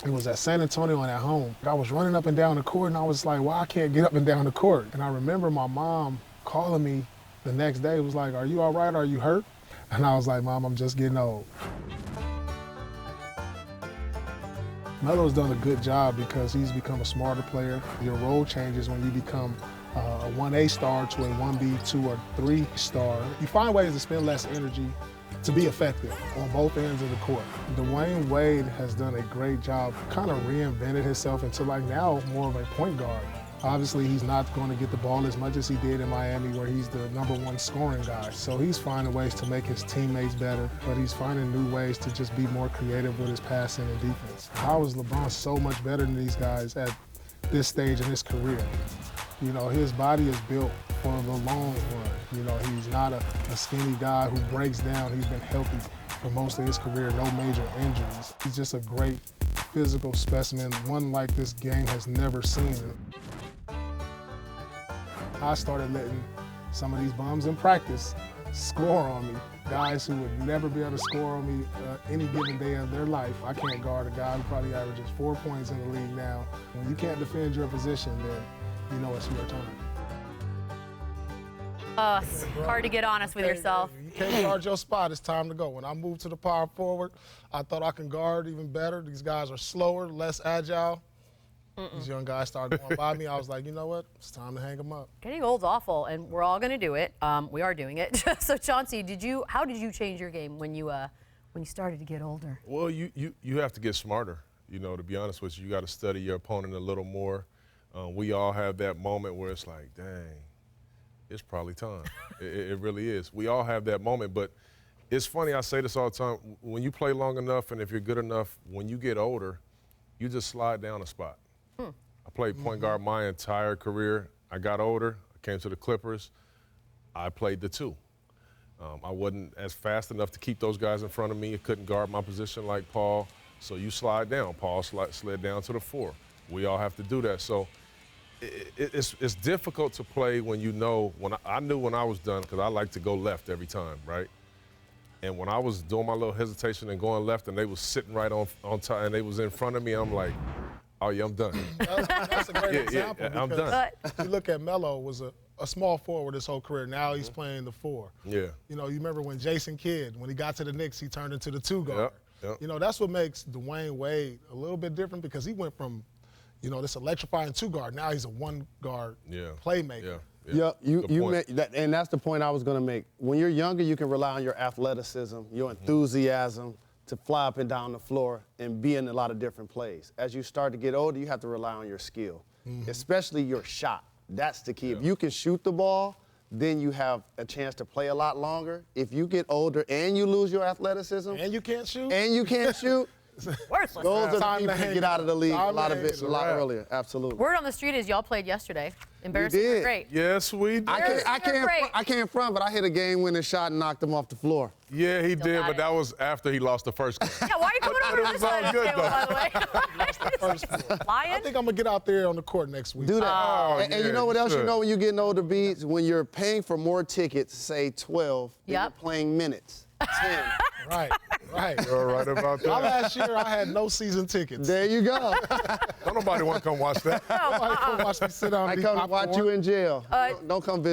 It was at San Antonio and at home. I was running up and down the court, and I was like, well, I can't get up and down the court. And I remember my mom calling me the next day. It was like, are you all right? Are you hurt? And I was like, Mom, I'm just getting old. Melo's done a good job because he's become a smarter player. Your role changes when you become a 1A star to a 1B, 2, or 3 star. You find ways to spend less energy to be effective on both ends of the court. Dwyane Wade has done a great job, kind of reinvented himself into like now more of a point guard. Obviously, he's not going to get the ball as much as he did in Miami, where he's the #1 scoring guy. So he's finding ways to make his teammates better, but he's finding new ways to just be more creative with his passing and defense. How is LeBron so much better than these guys at this stage in his career? You know, his body is built for the long run. You know, he's not a skinny guy who breaks down. He's been healthy for most of his career, no major injuries. He's just a great physical specimen, one like this game has never seen. I started letting some of these bums in practice score on me. Guys who would never be able to score on me any given day of their life. I can't guard a guy who probably averages 4 points in the league now. When you can't defend your position, then you know it's your time. It's hard to get honest with yourself. You can't guard your spot, it's time to go. When I moved to the power forward, I thought I can guard even better. These guys are slower, less agile. These young guys started going by me. I was like, you know what? It's time to hang them up. Getting old's awful, and we're all going to do it. We are doing it. So, Chauncey, how did you change your game when you started to get older? Well, you have to get smarter. You know, to be honest with you, you got to study your opponent a little more. We all have that moment where it's like, dang, it's probably time. It really is. We all have that moment, but it's funny. I say this all the time. When you play long enough, and if you're good enough, when you get older, you just slide down a spot. I played point guard my entire career. I got older. I came to the Clippers. I played the 2. I wasn't as fast enough to keep those guys in front of me. I couldn't guard my position like Paul. So you slide down. Paul slid down to the 4. We all have to do that. So it's difficult to play when you know. I knew when I was done, because I like to go left every time, right? And when I was doing my little hesitation and going left, and they was sitting right on top, and they was in front of me, I'm like, oh, yeah, I'm done. That's a great example. I'm done. You look at Melo, was a small forward his whole career. Now he's playing the 4. Yeah. You know, you remember when Jason Kidd, when he got to the Knicks, he turned into the 2 guard. Yep. You know, that's what makes Dwyane Wade a little bit different, because he went from, you know, this electrifying 2 guard. Now he's a 1 guard playmaker. Yeah, and that's the point I was going to make. When you're younger, you can rely on your athleticism, your enthusiasm to fly up and down the floor and be in a lot of different plays. As you start to get older, you have to rely on your skill, especially your shot. That's the key. If you can shoot the ball, then you have a chance to play a lot longer. If you get older and you lose your athleticism. And you can't shoot. Worthless. Those are the people who get out of the league a lot earlier. Absolutely. Word on the street is y'all played yesterday. Embarrassing We did. or great? Yes, we did. I can't front, but I hit a game-winning shot and knocked him off the floor. Yeah, he did, but that was after he lost the first game. Yeah, why are you coming over to this side of the table, by the way? I think I'm going to get out there on the court next week. Do that. And you know what else you know when you're getting older, Beats? When you're paying for more tickets, say 12, and you're playing minutes, 10. Right. You're right about that. Last year, I had no season tickets. There you go. Don't nobody want to come watch that. Nobody come watch me sit down. I come watch you in jail. Don't come visit.